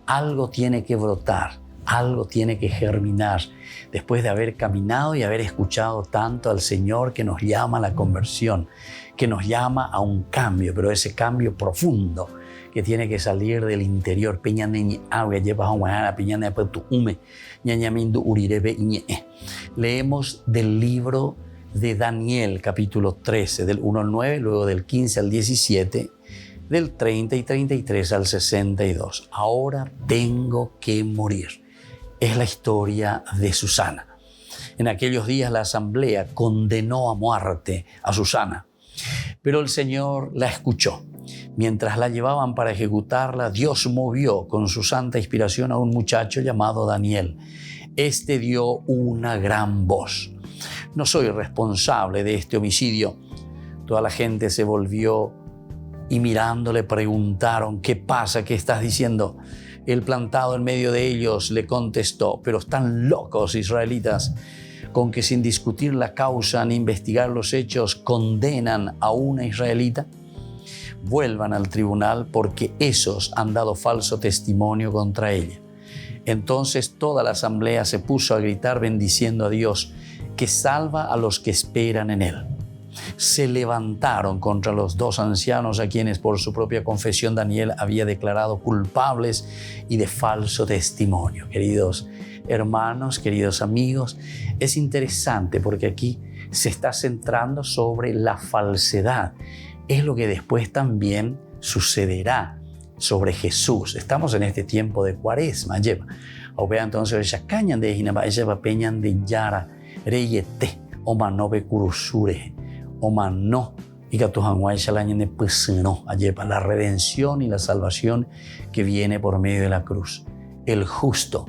Algo tiene que brotar, algo tiene que germinar. Después de haber caminado y haber escuchado tanto al Señor que nos llama a la conversión, que nos llama a un cambio, pero ese cambio profundo que tiene que salir del interior. Leemos del libro de Daniel, capítulo 13, del 1 al 9, luego del 15 al 17, del 30 y 33 al 62. Ahora tengo que morir. Es la historia de Susana. En aquellos días la asamblea condenó a muerte a Susana, pero el Señor la escuchó. Mientras la llevaban para ejecutarla, Dios movió con su santa inspiración a un muchacho llamado Daniel. Este dio una gran voz. No soy responsable de este homicidio. Toda la gente se volvió y mirándole preguntaron, ¿qué pasa? ¿Qué estás diciendo? El plantado en medio de ellos le contestó, pero están locos israelitas, con que sin discutir la causa ni investigar los hechos condenan a una israelita. Vuelvan al tribunal porque esos han dado falso testimonio contra ella. Entonces toda la asamblea se puso a gritar bendiciendo a Dios, que salva a los que esperan en Él. Se levantaron contra los dos ancianos a quienes por su propia confesión Daniel había declarado culpables y de falso testimonio. Queridos hermanos, queridos amigos, es interesante porque aquí se está centrando sobre la falsedad. Es lo que después también sucederá sobre Jesús. Estamos en este tiempo de Cuaresma. Entonces, ella cañan de Jinaba, ella peñan de Yara, reyete, omanobe curusure, omano, y catujanguay shalañan de peseno, la redención y la salvación que viene por medio de la cruz. El justo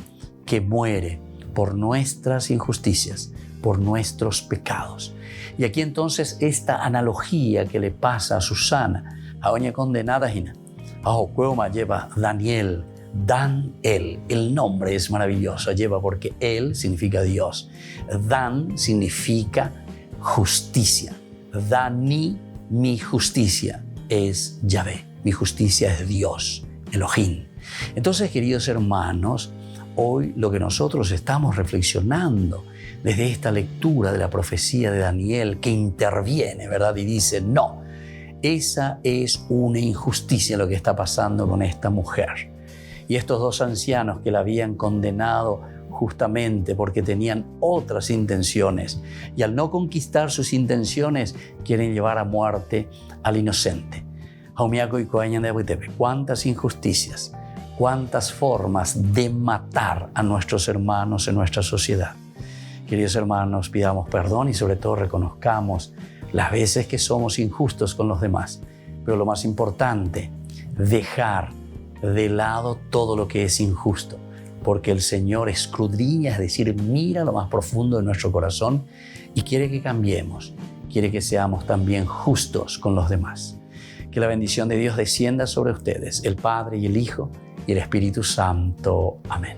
que muere por nuestras injusticias, por nuestros pecados. Y aquí entonces esta analogía que le pasa a Susana, a doña condenada, lleva Daniel, Dan él, el nombre es maravilloso, lleva porque él significa Dios, Dan significa justicia, Dani, mi justicia es Yahvé, mi justicia es Dios, Elohim. Entonces, queridos hermanos, hoy lo que nosotros estamos reflexionando desde esta lectura de la profecía de Daniel que interviene, ¿verdad? Y dice, no, esa es una injusticia lo que está pasando con esta mujer. Y estos dos ancianos que la habían condenado justamente porque tenían otras intenciones y al no conquistar sus intenciones quieren llevar a muerte al inocente. ¿Cuántas injusticias? ¿Cuántas formas de matar a nuestros hermanos en nuestra sociedad? Queridos hermanos, pidamos perdón y sobre todo reconozcamos las veces que somos injustos con los demás. Pero lo más importante, dejar de lado todo lo que es injusto, porque el Señor escudriña, es decir, mira lo más profundo de nuestro corazón y quiere que cambiemos, quiere que seamos también justos con los demás. Que la bendición de Dios descienda sobre ustedes, el Padre y el Hijo y el Espíritu Santo. Amén.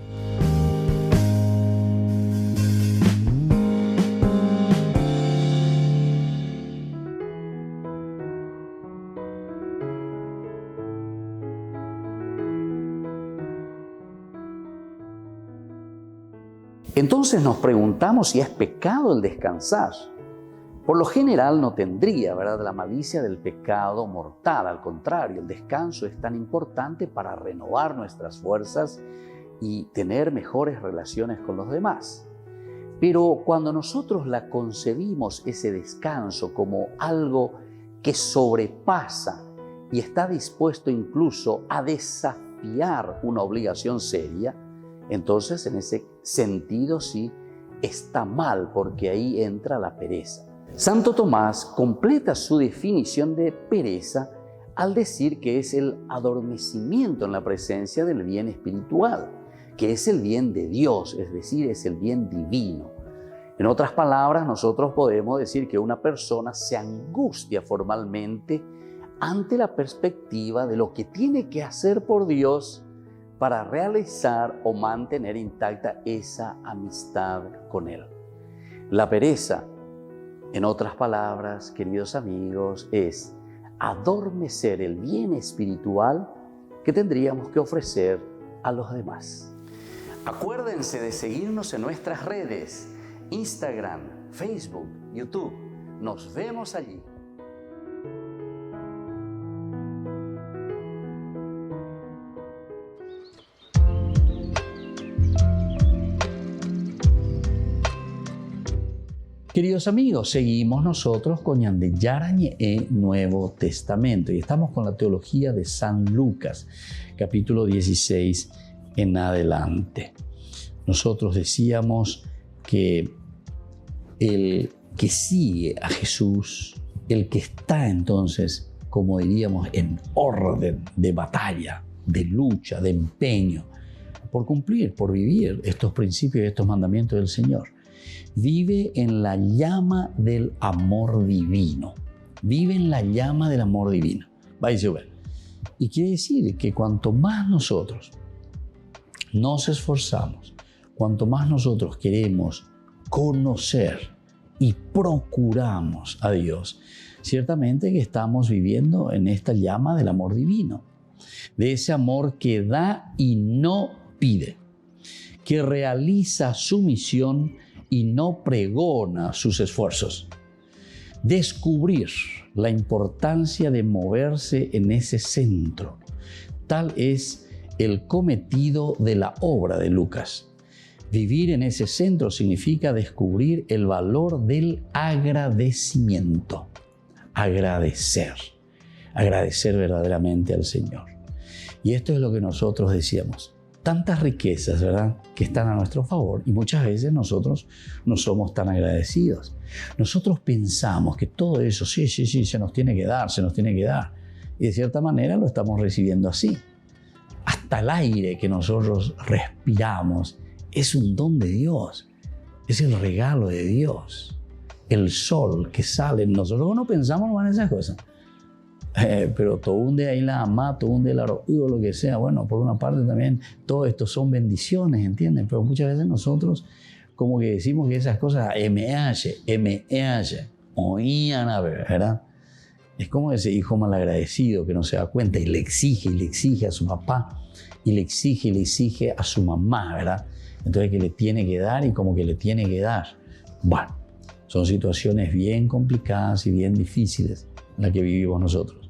Entonces nos preguntamos si es pecado el descansar.
por lo general no tendría, ¿verdad?, la malicia del pecado mortal. Al contrario, el descanso es tan importante para renovar nuestras fuerzas y tener mejores relaciones con los demás. Pero cuando nosotros la concebimos, ese descanso, como algo que sobrepasa y está dispuesto incluso a desafiar una obligación seria, entonces en ese sentido sí está mal, porque ahí entra la pereza. Santo Tomás completa su definición de pereza al decir que es el adormecimiento en la presencia del bien espiritual, que es el bien de Dios, es decir, es el bien divino. En otras palabras, nosotros podemos decir que una persona se angustia formalmente ante la perspectiva de lo que tiene que hacer por Dios para realizar o mantener intacta esa amistad con Él. La pereza, en otras palabras, queridos amigos, es adormecer el bien espiritual que tendríamos que ofrecer a los demás. Acuérdense de seguirnos en nuestras redes, Instagram, Facebook, YouTube. Nos vemos allí. Queridos amigos, seguimos nosotros con Ñande Yarañe Nuevo Testamento y estamos con la teología de San Lucas, capítulo 16 en adelante. Nosotros decíamos que el que sigue a Jesús, el que está entonces, como diríamos, en orden de batalla, de lucha, de empeño, por cumplir, por vivir estos principios y estos mandamientos del Señor, vive en la llama del amor divino. Vive en la llama del amor divino. Vais a ver. Y quiere decir que cuanto más nosotros nos esforzamos, cuanto más nosotros queremos conocer y procuramos a Dios, ciertamente que estamos viviendo en esta llama del amor divino, de ese amor que da y no pide, que realiza su misión y no pregona sus esfuerzos. Descubrir la importancia de moverse en ese centro. Tal es el cometido de la obra de Lucas. Vivir en ese centro significa descubrir el valor del agradecimiento. Agradecer. Agradecer verdaderamente al Señor. Y esto es lo que nosotros decíamos. Tantas riquezas, ¿verdad?, que están a nuestro favor y muchas veces nosotros no somos tan agradecidos. Nosotros pensamos que todo eso, sí, se nos tiene que dar, y de cierta manera lo estamos recibiendo así. Hasta el aire que nosotros respiramos es un don de Dios, es el regalo de Dios. El sol que sale, nosotros no pensamos en esas cosas. Pero todo un día ahí la ama, todo un día la roído, lo que sea. Bueno, por una parte también todo esto son bendiciones, ¿entienden? Pero muchas veces nosotros como que decimos que esas cosas oían a ver, ¿verdad? Es como ese hijo malagradecido que no se da cuenta y le exige a su papá y le exige a su mamá, ¿verdad? Entonces que le tiene que dar y como que le tiene que dar. Bueno, son situaciones bien complicadas y bien difíciles las que vivimos nosotros.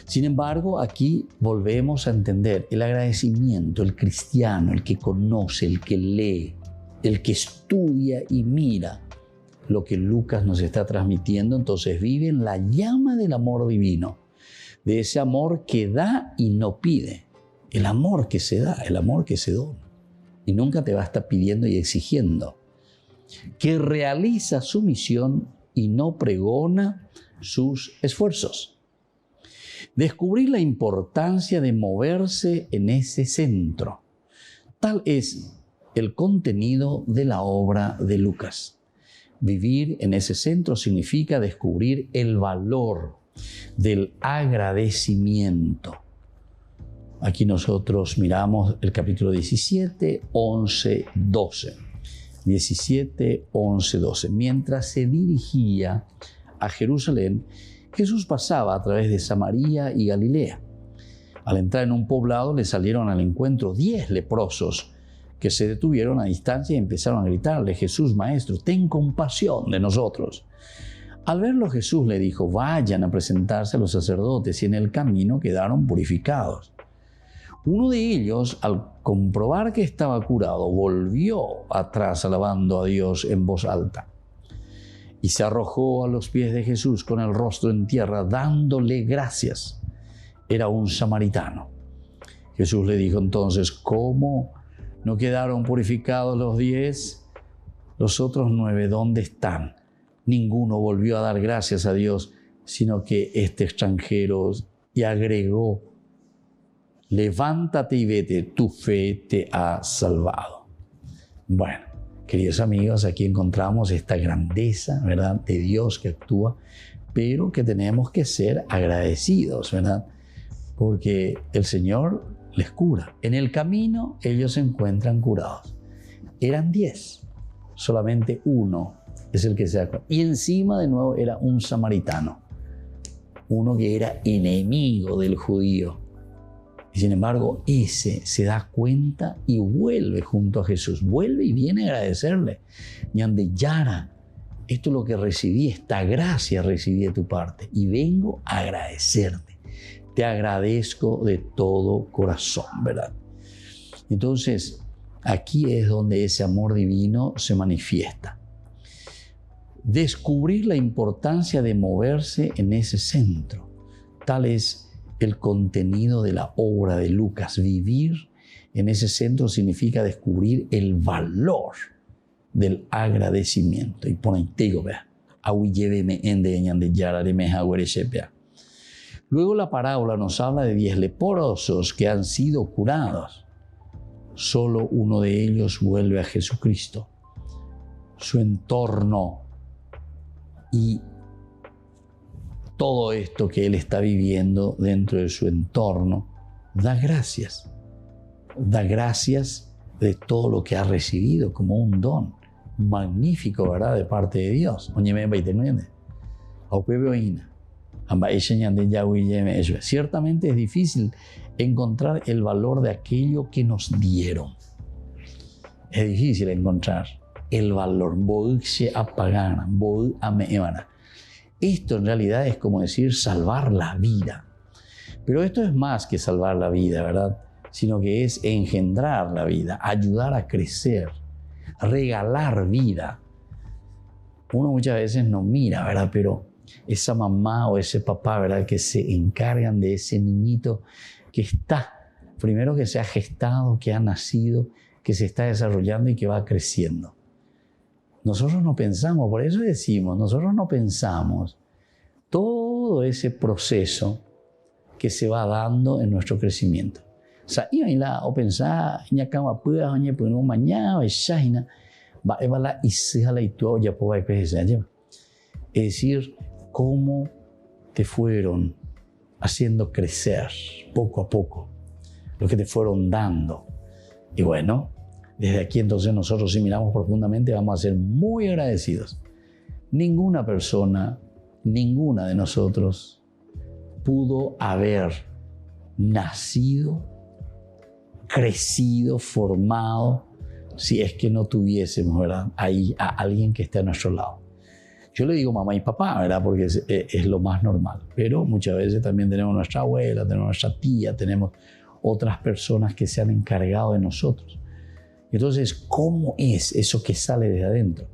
Sin embargo, aquí volvemos a entender el agradecimiento, el cristiano, el que conoce, el que lee, el que estudia y mira lo que Lucas nos está transmitiendo, entonces vive en la llama del amor divino, de ese amor que da y no pide, el amor que se da, el amor que se dona, y nunca te va a estar pidiendo y exigiendo, que realiza su misión y no pregona sus esfuerzos. Descubrir la importancia de moverse en ese centro. Tal es el contenido de la obra de Lucas. Vivir en ese centro significa descubrir el valor del agradecimiento. Aquí nosotros miramos el capítulo 17, 11, 12. 17, 11, 12. Mientras se dirigía a Jerusalén, Jesús pasaba a través de Samaria y Galilea. Al entrar en un poblado le salieron al encuentro 10 leprosos que se detuvieron a distancia y empezaron a gritarle: Jesús, Maestro, ten compasión de nosotros. Al verlo, Jesús le dijo: vayan a presentarse a los sacerdotes, y en el camino quedaron purificados. Uno de ellos, al comprobar que estaba curado, volvió atrás alabando a Dios en voz alta. Y se arrojó a los pies de Jesús con el rostro en tierra, dándole gracias. Era un samaritano. Jesús le dijo entonces: ¿cómo no quedaron purificados los 10? Los otros 9, ¿dónde están? Ninguno volvió a dar gracias a Dios, sino que este extranjero, y agregó: levántate y vete, tu fe te ha salvado. Bueno, queridos amigos, aquí encontramos esta grandeza, ¿verdad?, de Dios que actúa, pero que tenemos que ser agradecidos, ¿verdad? Porque el Señor les cura. En el camino ellos se encuentran curados. Eran 10, solamente uno es el que se da cuenta. Y encima de nuevo era un samaritano, uno que era enemigo del judío. Y sin embargo, ese se da cuenta y vuelve junto a Jesús. Vuelve y viene a agradecerle. Ñande Yara, esto es lo que recibí, esta gracia recibí de tu parte. Y vengo a agradecerte. Te agradezco de todo corazón, ¿verdad? Entonces, aquí es donde ese amor divino se manifiesta. Descubrir la importancia de moverse en ese centro. Tal es el contenido de la obra de Lucas. Vivir en ese centro significa descubrir el valor del agradecimiento. Y pone tego, vea. Luego la parábola nos habla de 10 leprosos que han sido curados. Solo uno de ellos vuelve a Jesucristo. Su entorno y todo esto que él está viviendo dentro de su entorno, da gracias. Da gracias de todo lo que ha recibido como un don magnífico, ¿verdad?, de parte de Dios. Ciertamente es difícil encontrar el valor de aquello que nos dieron. Es difícil encontrar el valor. Esto en realidad es como decir salvar la vida. Pero esto es más que salvar la vida, ¿verdad? Sino que es engendrar la vida, ayudar a crecer, regalar vida. Uno muchas veces no mira, ¿verdad? Pero esa mamá o ese papá, ¿verdad?, que se encargan de ese niñito que está, primero que se ha gestado, que ha nacido, que se está desarrollando y que va creciendo. Nosotros no pensamos, por eso decimos, nosotros no pensamos todo ese proceso que se va dando en nuestro crecimiento. O sea, o pensar, es decir, cómo te fueron haciendo crecer poco a poco, lo que te fueron dando. Y bueno, desde aquí entonces nosotros, si miramos profundamente, vamos a ser muy agradecidos. Ninguna persona, ninguna de nosotros pudo haber nacido, crecido, formado, si es que no tuviésemos, ¿verdad?, ahí a alguien que esté a nuestro lado. Yo le digo mamá y papá, ¿verdad?, porque es lo más normal. Pero muchas veces también tenemos nuestra abuela, tenemos nuestra tía, tenemos otras personas que se han encargado de nosotros. Entonces, ¿cómo es eso que sale de adentro?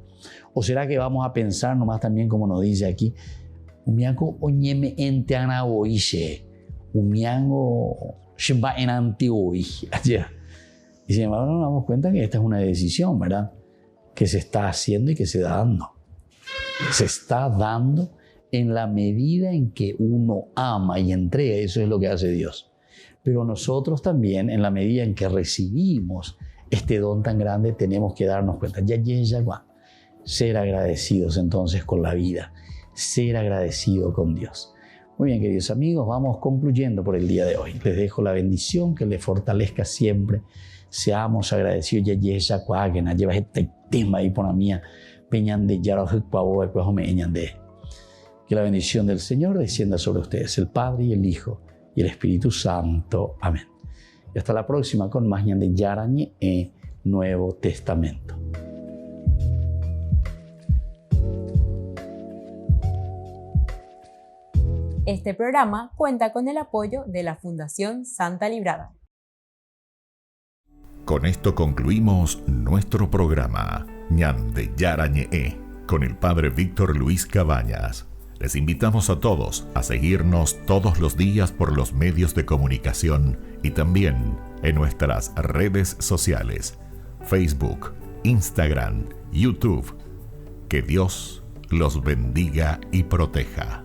¿O será que vamos a pensar nomás también, como nos dice aquí, umiango oñeme enteana oishe, umiango shimba en antioí? Y sin embargo nos damos cuenta que esta es una decisión, ¿verdad?, que se está haciendo y que se está dando. Se está dando en la medida en que uno ama y entrega. Eso es lo que hace Dios. Pero nosotros también, en la medida en que recibimos este don tan grande, tenemos que darnos cuenta. Ser agradecidos entonces con la vida. Ser agradecido con Dios. Muy bien, queridos amigos, vamos concluyendo por el día de hoy. Les dejo la bendición que les fortalezca siempre. Seamos agradecidos. Lleva este tema ahí por la mía. Que la bendición del Señor descienda sobre ustedes, el Padre y el Hijo y el Espíritu Santo. Amén. Y hasta la próxima con más Ñande Yarañe Nuevo Testamento.
Este programa cuenta con el apoyo de la Fundación Santa Librada.
Con esto concluimos nuestro programa Ñande Yarañe con el Padre Víctor Luis Cabañas. Les invitamos a todos a seguirnos todos los días por los medios de comunicación y también en nuestras redes sociales, Facebook, Instagram, YouTube. Que Dios los bendiga y proteja.